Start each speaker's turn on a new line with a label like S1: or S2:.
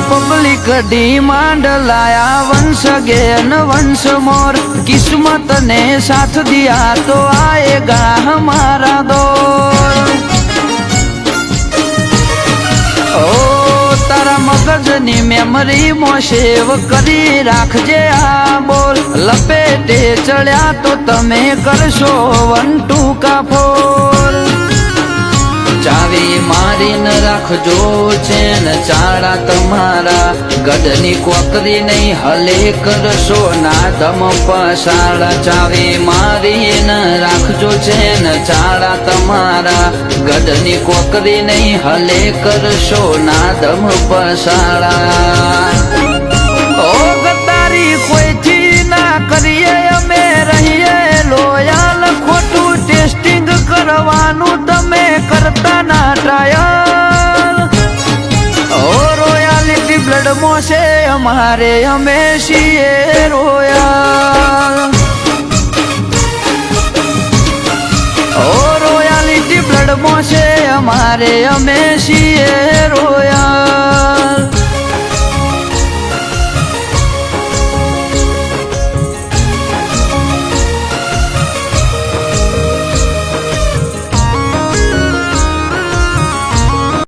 S1: public demand લાયા વંશ again વંશ મોર કિસ્મત ને સાથ દિયા તો આએગા હમારા દોર તારા મગજની મેમરી માં સેવ કરી રાખજે આ બોલ લપેટે ચડ્યા તો તમે કરશો વન ટૂંકા ફોર ચાવી મારીને રાખજો ચેન ચાળા તમારા ગઢની કોકરી નહીં હલે કરશો ના ધમ પસાડા ચાવી મારીને રાખજો ચેન ચાળા તમારા ગઢની કોકરી નહીં હલે કરશો ના ધમ પસાડા ઓ ગદ્દારી કોઈથી ના કરીએ અમે રહીએ લોયાલ ખોટું ટેસ્ટિંગ કરવાનું તમે કરતા ના ટ્રાયલ ઓ રોયાલિટી બ્લડ મોસે અમારે અમે છીએ રોયલ ઓ રોયાલિટી બ્લડ મોસે અમારે અમે છીએ